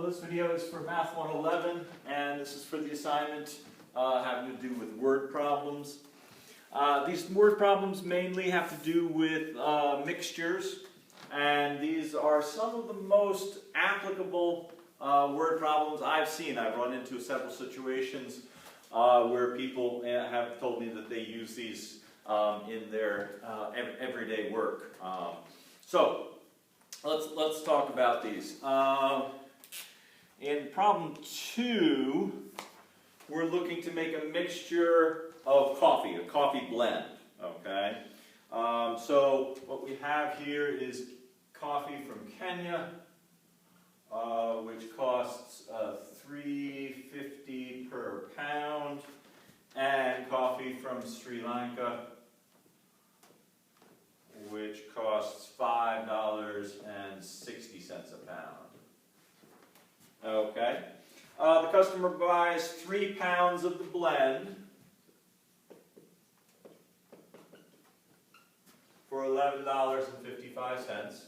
Well, this video is for Math 111, and this is for the assignment having to do with word problems. These word problems mainly have to do with mixtures, and these are some of the most applicable word problems I've seen. I've run into several situations where people have told me that they use these in their everyday work. So let's talk about these. In problem 2, we're looking to make a mixture of coffee, a coffee blend. Okay. So what we have here is coffee from Kenya, which costs $3.50 per pound, and coffee from Sri Lanka, which costs $5.60 a pound. Okay. The customer buys 3 pounds of the blend for $11.55.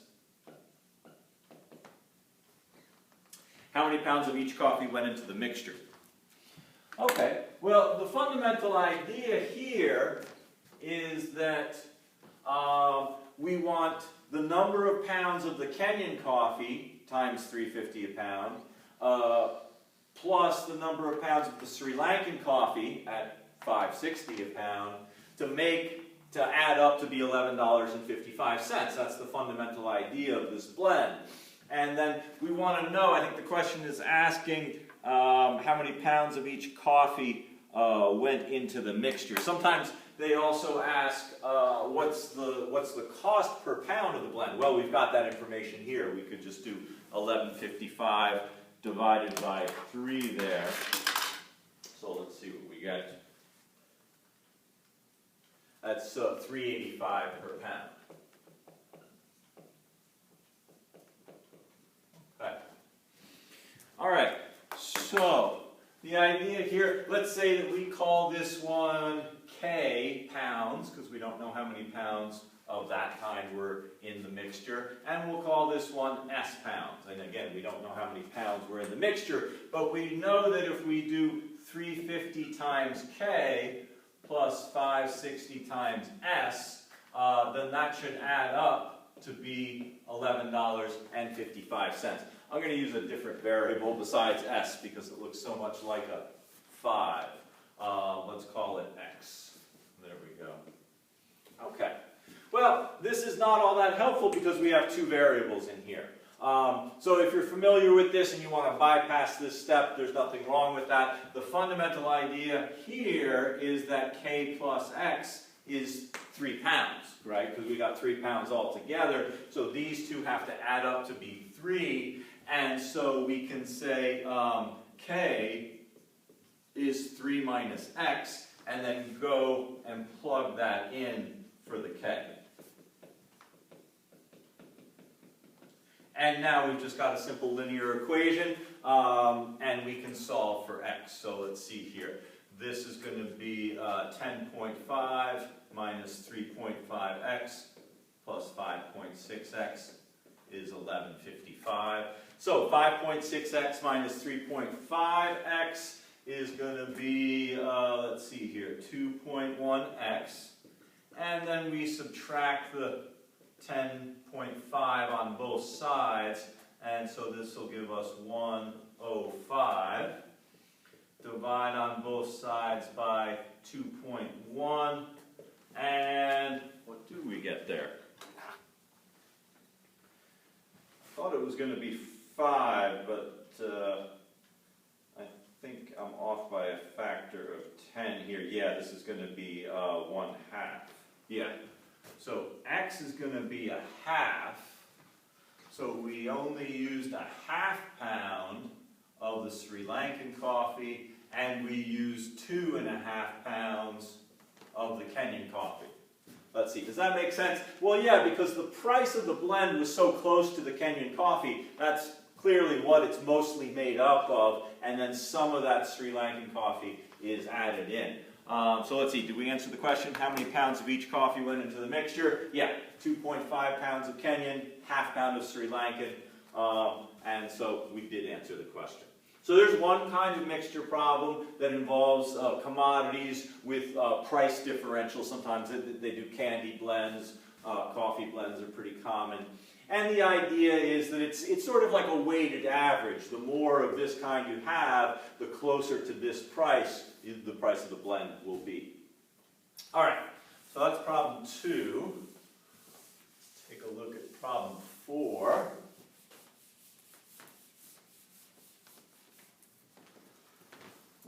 How many pounds of each coffee went into the mixture? Okay, well, the fundamental idea here is that we want the number of pounds of the Kenyan coffee times $3.50 a pound, plus the number of pounds of the Sri Lankan coffee at $5.60 a pound to add up to be $11.55. That's the fundamental idea of this blend. And then we want to know, I think the question is asking how many pounds of each coffee went into the mixture. Sometimes they also ask what's the cost per pound of the blend. Well, we've got that information here. We could just do 11.55 divided by 3 there. So let's see what we get. That's $3.85 per pound. Okay. All right. So the idea here, let's say that we call this one K pounds, because we don't know how many pounds of that kind were in the mixture, and we'll call this one S pounds. And again, we don't know how many pounds were in the mixture, but we know that if we do 350 times K plus 560 times S, then that should add up to be $11.55. I'm going to use a different variable besides S because it looks so much like a 5. Let's call it X. There we go. Okay. Well, this is not all that helpful because we have 2 variables in here. So if you're familiar with this and you want to bypass this step, there's nothing wrong with that. The fundamental idea here is that K plus X is 3 pounds, right? Because we got 3 pounds altogether. So these two have to add up to be 3. And so we can say K is 3 minus X, and then go and plug that in for the K. And now we've just got a simple linear equation, and we can solve for X. So let's see here. This is going to be 10.5 minus 3.5x plus 5.6x is 11.55. So 5.6x minus 3.5x is going to be, let's see here, 2.1x. And then we subtract the 10.5 on both sides, and so this will give us 105. Divide on both sides by 2.1, and what do we get there? I thought it was going to be 5, but I think I'm off by a factor of 10 here. Yeah, this is going to be 1/2. Yeah. So X is going to be 1/2. So we only used 1/2 pound of the Sri Lankan coffee, and we used 2.5 pounds of the Kenyan coffee. Let's see, does that make sense? Well, yeah, because the price of the blend was so close to the Kenyan coffee, that's clearly what it's mostly made up of, and then some of that Sri Lankan coffee is added in. So let's see, did we answer the question? How many pounds of each coffee went into the mixture? Yeah, 2.5 pounds of Kenyan, 1/2 pound of Sri Lankan, And so we did answer the question. So there's one kind of mixture problem that involves commodities with price differential. Sometimes they do candy blends, coffee blends are pretty common. And the idea is that it's sort of like a weighted average. The more of this kind you have, the closer to this price the price of the blend will be. All right, so that's problem 2. Let's take a look at problem 4.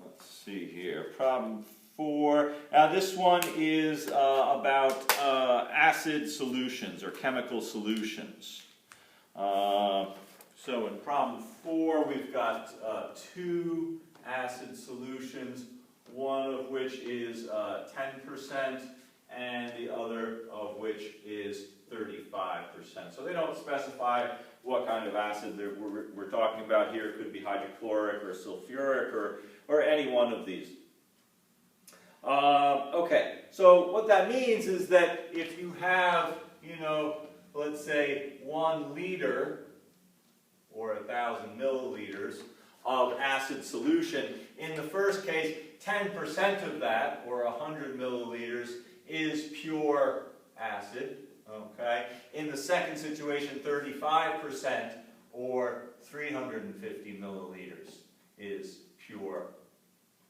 Let's see here, problem 4. Now this one is about acid solutions or chemical solutions. So in problem 4 we've got 2 acid solutions, one of which is 10% and the other of which is 35%. So they don't specify what kind of acid we're talking about here. It could be hydrochloric or sulfuric or any one of these. Okay, so what that means is that if you have, let's say 1 liter or 1,000 milliliters of acid solution, in the first case, 10% of that, or 100 milliliters, is pure acid. Okay? In the second situation, 35%, or 350 milliliters, is pure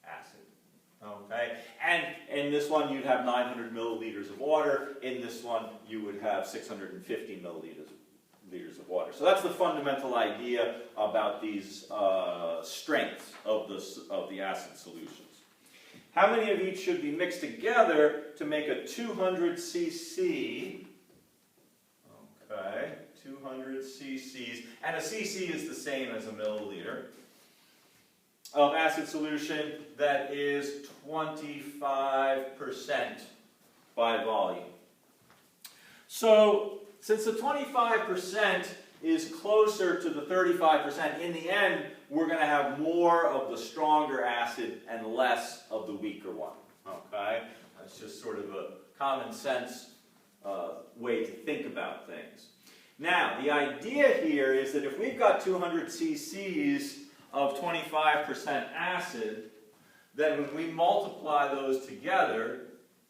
acid. Okay? And in this one, you'd have 900 milliliters of water. In this one, you would have 650 milliliters of water. So that's the fundamental idea about these strengths of the acid solutions. How many of each should be mixed together to make a 200 cc? Okay, 200 cc's, and a cc is the same as a milliliter of acid solution that is 25% by volume. So, since the 25% is closer to the 35%, in the end, we're going to have more of the stronger acid and less of the weaker one. Okay? That's just sort of a common sense way to think about things. Now, the idea here is that if we've got 200 cc's of 25% acid, then when we multiply those together,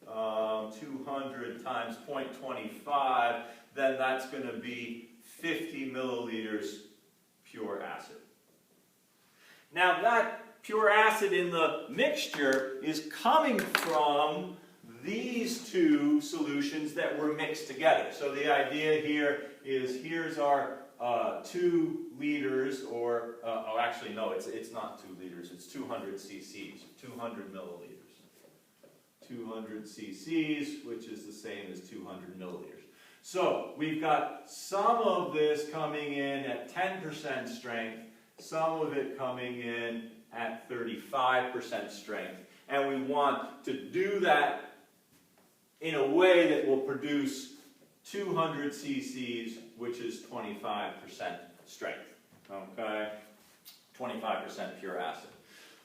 200 times 0.25, then that's going to be 50 milliliters pure acid. Now that pure acid in the mixture is coming from these 2 solutions that were mixed together. So the idea here is here's our 2 liters, or actually no, it's not 2 liters, it's 200 cc's, 200 milliliters. 200 cc's, which is the same as 200 milliliters. So we've got some of this coming in at 10% strength, some of it coming in at 35% strength. And we want to do that in a way that will produce 200 cc's, which is 25% strength. Okay? 25% pure acid.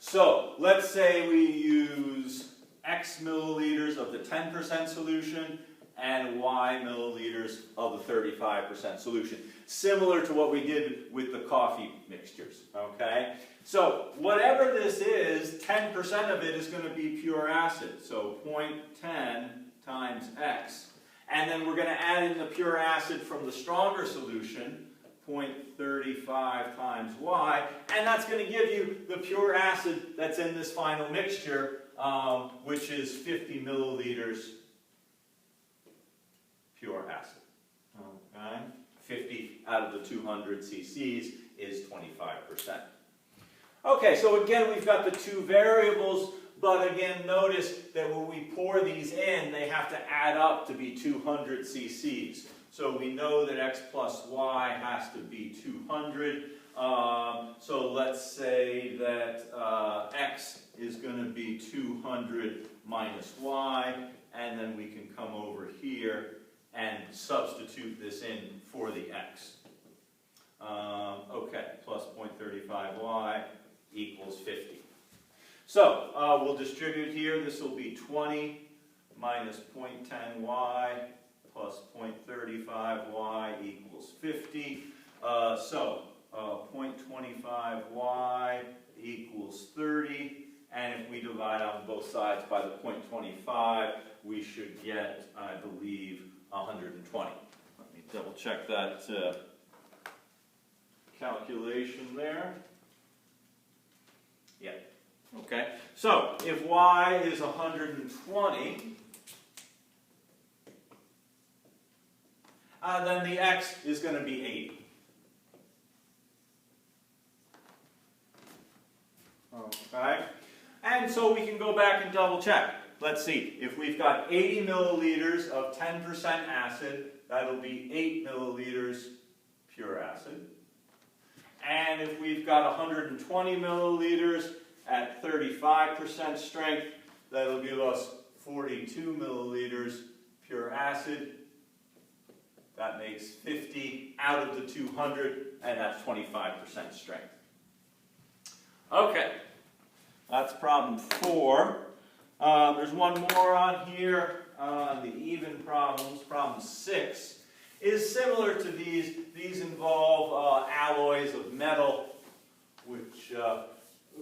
So let's say we use X milliliters of the 10% solution and Y milliliters of the 35% solution. Similar to what we did with the coffee mixtures. Okay? So whatever this is, 10% of it is going to be pure acid. So 0.10 times X. And then we're going to add in the pure acid from the stronger solution, 0.35 times Y. And that's going to give you the pure acid that's in this final mixture, which is 50 milliliters pure acid. Okay? 50 out of the 200 cc's is 25%. Okay, so again, we've got the 2 variables, but again, notice that when we pour these in, they have to add up to be 200 cc's. So we know that X plus Y has to be 200. So let's say that X is going to be 200 minus Y, and then we can come over here and substitute this in for the X. Okay, plus 0.35Y equals 50. So we'll distribute here. This will be 20 minus 0.10Y plus 0.35Y equals 50. 0.25y equals 30, and if we divide on both sides by the 0.25, we should get, I believe, 120. Let me double check that calculation there. Yeah. Okay. So if y is 120, then the x is going to be 80. Okay. And so we can go back and double check. Let's see. If we've got 80 milliliters of 10% acid, that'll be 8 milliliters pure acid. And if we've got 120 milliliters at 35% strength, that'll give us 42 milliliters pure acid. That makes 50 out of the 200, and that's 25% strength. Okay, that's problem 4. There's one more on here, the even problems. Problem 6 is similar to these. These involve alloys of metal, which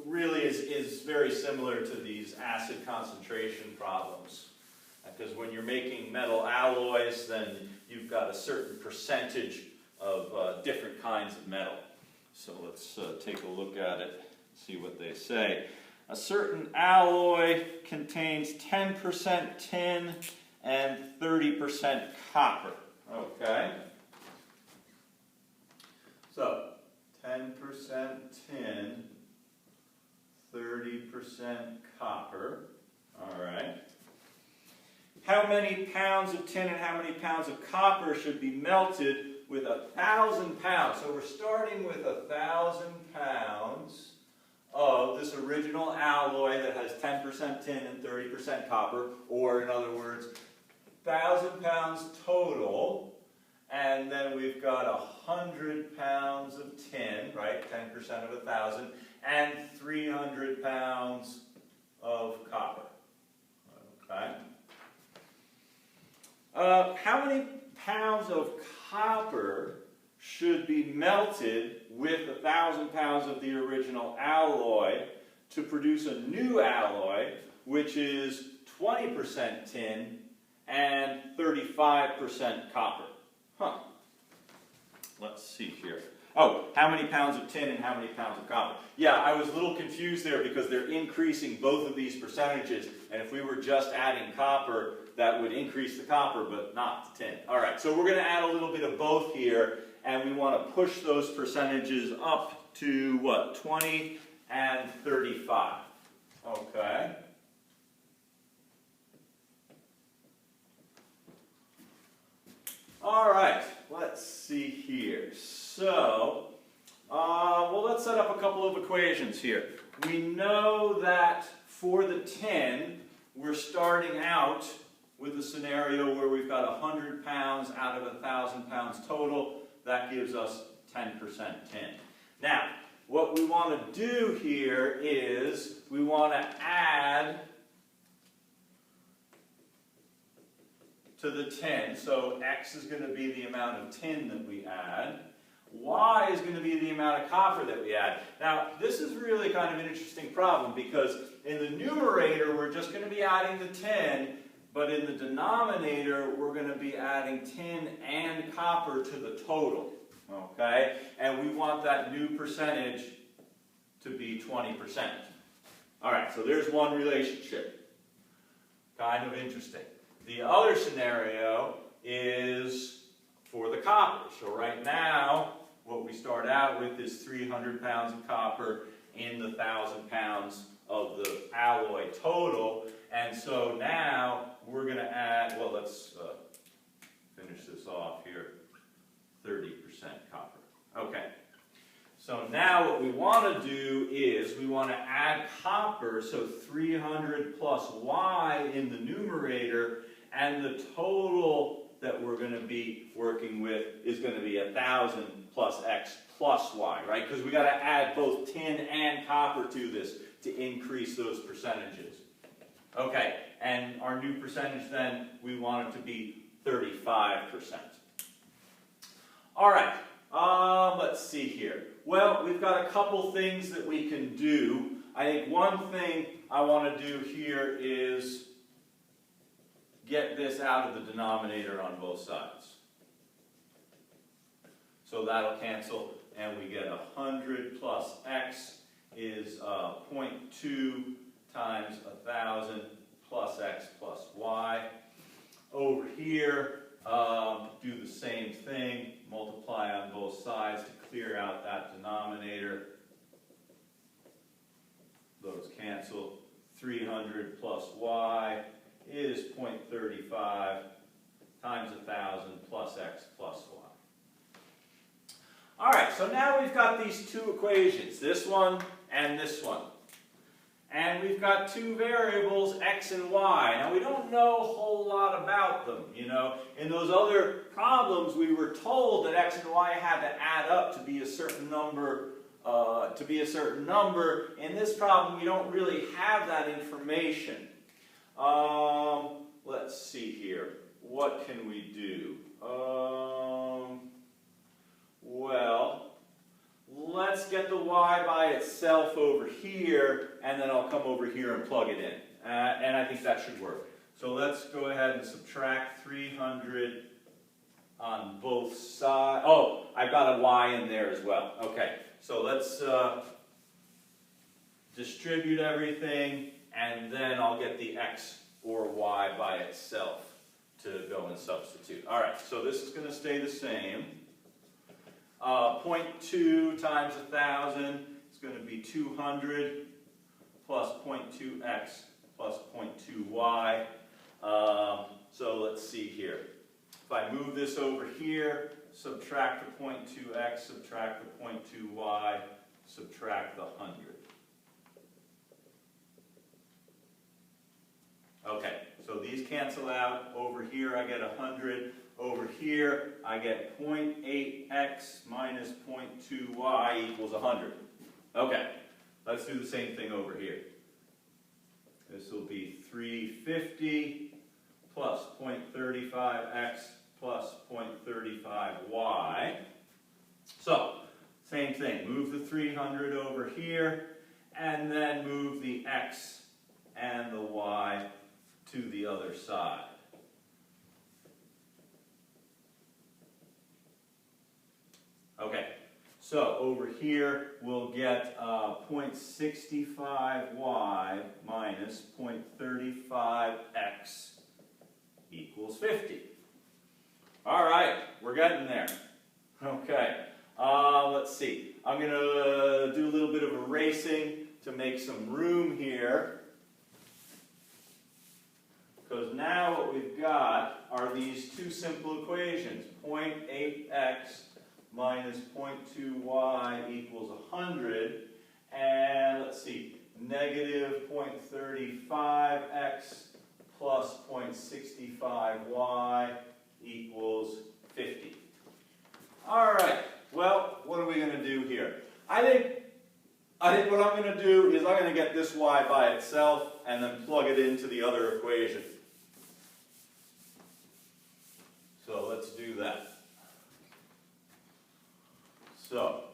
really is very similar to these acid concentration problems. Because when you're making metal alloys, then you've got a certain percentage of different kinds of metal. So let's take a look at it, see what they say. A certain alloy contains 10% tin and 30% copper. Okay. So 10% tin, 30% copper. All right. How many pounds of tin and how many pounds of copper should be melted with 1,000 pounds? So we're starting with 1,000 pounds of this original alloy that has 10% tin and 30% copper, or in other words, 1,000 pounds total, and then we've got 100 pounds of tin, right, 10% of 1,000, and 300 pounds of copper. Okay. How many pounds of copper should be melted with 1,000 pounds of the original alloy to produce a new alloy, which is 20% tin and 35% copper? Huh. Let's see here. Oh, how many pounds of tin and how many pounds of copper? Yeah, I was a little confused there because they're increasing both of these percentages, and if we were just adding copper, that would increase the copper, but not the tin. All right, so we're going to add a little bit of both here, and we want to push those percentages up to, what, 20 and 35. Okay. All right, let's see here. So, well, let's set up a couple of equations here. We know that for the tin, we're starting out with a scenario where we've got 100 pounds out of 1,000 pounds total. That gives us 10% tin. Now, what we want to do here is we want to add to the tin. So X is going to be the amount of tin that we add. Y is going to be the amount of copper that we add. Now, this is really kind of an interesting problem because in the numerator, we're just going to be adding the tin, but in the denominator, we're going to be adding tin and copper to the total. Okay? And we want that new percentage to be 20%. All right, so there's one relationship. Kind of interesting. The other scenario is for the copper. So right now, what we start out with is 300 pounds of copper in the 1,000 pounds of the alloy total. And so now we're going to add, well, let's finish this off here, 30% copper. Okay. So now what we want to do is we want to add copper, so 300 plus Y in the numerator, and the total that we're going to be working with is going to be 1,000 plus X plus Y, right? Because we got to add both tin and copper to this to increase those percentages. Okay, and our new percentage then, we want it to be 35%. All right, couple things that we can do. I think one thing I want to do here is get this out of the denominator on both sides. So that'll cancel, and we get 100 plus x is 0.2 times 1,000 plus x plus y. Over here, do the same thing, multiply on both sides to clear out that denominator. Those cancel. 300 plus y is 0.35 times 1,000 plus x plus y. All right, so now we've got these two equations, this one and this one. And we've got two variables, x and y. Now, we don't know a whole lot about them, you know. In those other problems, we were told that x and y had to add up to be a certain number. In this problem, we don't really have that information. Let's see here. What can we do? Well, let's get the y by itself over here, and then I'll come over here and plug it in. And I think that should work. So let's go ahead and subtract 300 on both sides. Oh, I've got a y in there as well. Okay, so let's distribute everything, and then I'll get the x or y by itself to go and substitute. All right, so this is going to stay the same. 0.2 times 1,000 is going to be 200 plus 0.2x plus 0.2y. So let's see here. If I move this over here, subtract the 0.2x, subtract the 0.2y, subtract the 100. Okay, so these cancel out. Over here I get 100. Over here, I get 0.8x minus 0.2y equals 100. Okay, let's do the same thing over here. This will be 350 plus 0.35x plus 0.35y. So, same thing. Move the 300 over here, and then move the x and the y to the other side. Okay, so over here we'll get 0.65y minus 0.35x equals 50. All right, we're getting there. Okay, let's see. I'm going to do a little bit of erasing to make some room here. Because now what we've got are these two simple equations. 0.8x minus 0.2y equals 100, and let's see, negative 0.35x plus 0.65y equals 50. All right, well, what are we going to do here? I think what I'm going to do is I'm going to get this y by itself and then plug it into the other equation. So let's do that. So,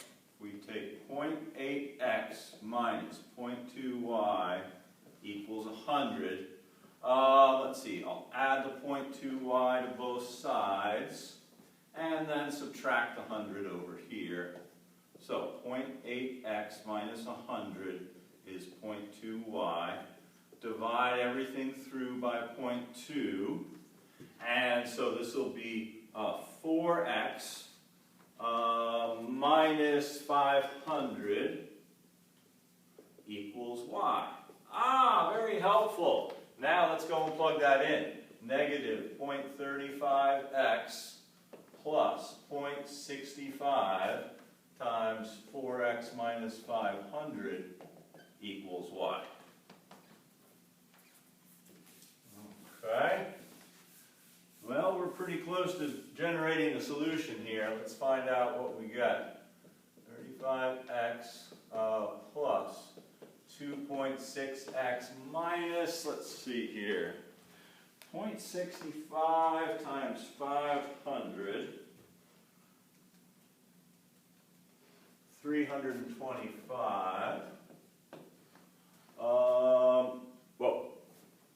we take 0.8x minus 0.2y equals 100. Let's see, I'll add the 0.2y to both sides, and then subtract the 100 over here. So, 0.8x minus 100 is 0.2y. Divide everything through by 0.2, and so this will be 4x minus 500 equals y. Ah, very helpful. Now let's go and plug that in. Negative 0.35x plus 0.65 times 4x minus 500 equals y. Okay. Well, we're pretty close to generating a solution here. Let's find out what we got. 35x plus 2.6x minus, let's see here, 0.65 times 500. 325. Whoa,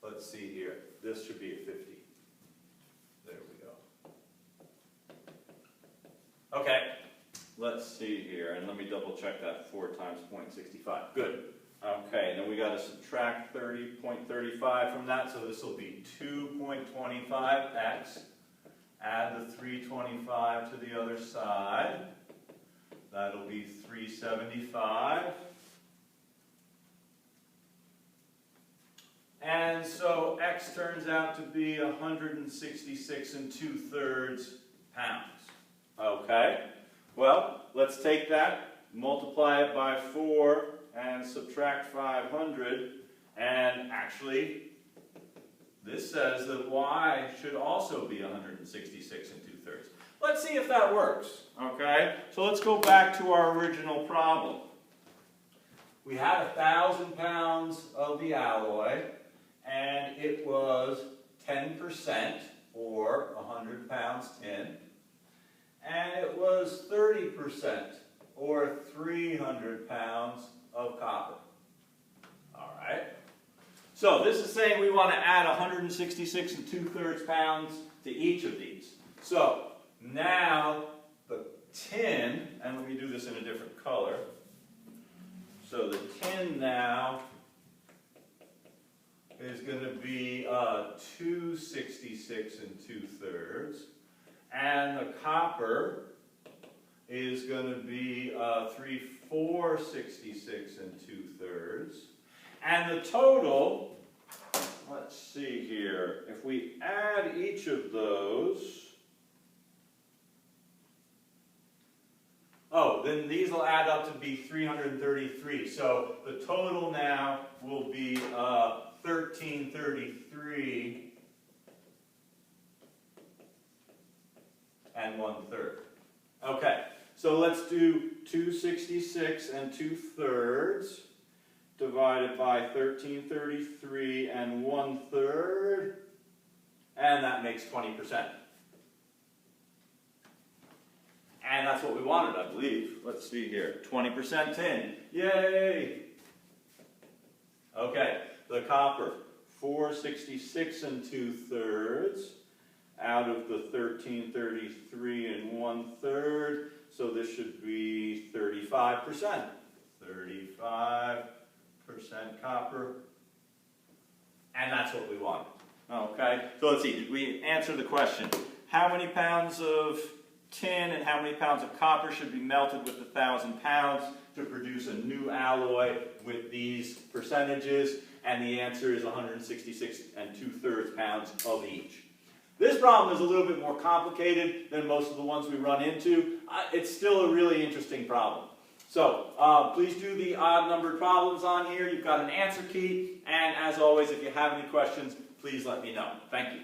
let's see here. This should be a 50. There we go. Okay, let's see here, and let me double check that 4 times 0.65. Good. Okay, and then we got to subtract 30.35 from that, so this will be 2.25x. Add the 325 to the other side. That'll be 375. And so x turns out to be 166 2/3 pounds. Okay, well, let's take that, multiply it by 4, and subtract 500, and actually, this says that y should also be 166 2/3. Let's see if that works, okay? So let's go back to our original problem. We had 1,000 pounds of the alloy, and it was 10%, or 100 pounds tin, and it was 30%, or 300 pounds of copper. All right? So this is saying we want to add 166 2/3 pounds to each of these. So now the tin, and let me do this in a different color. So the tin now is going to be 266 2/3, and the copper is going to be 466 2/3. And the total, let's see here, if we add each of those, then these will add up to be 333. So the total now will be 1333 1/3. Okay, so let's do 266 2/3 divided by 1333 1/3, and that makes 20%. And that's what we wanted, I believe. Let's see here. 20% tin. Yay! Okay, the copper, 466 2/3 out of the 1333 1/3. So this should be 35%. 35% copper. And that's what we wanted. Okay, so let's see. We answer the question. How many pounds of tin and how many pounds of copper should be melted with 1,000 pounds to produce a new alloy with these percentages? And the answer is 166 2/3 pounds of each. This problem is a little bit more complicated than most of the ones we run into. It's still a really interesting problem. So please do the odd numbered problems on here. You've got an answer key, and as always, if you have any questions, please let me know. Thank you.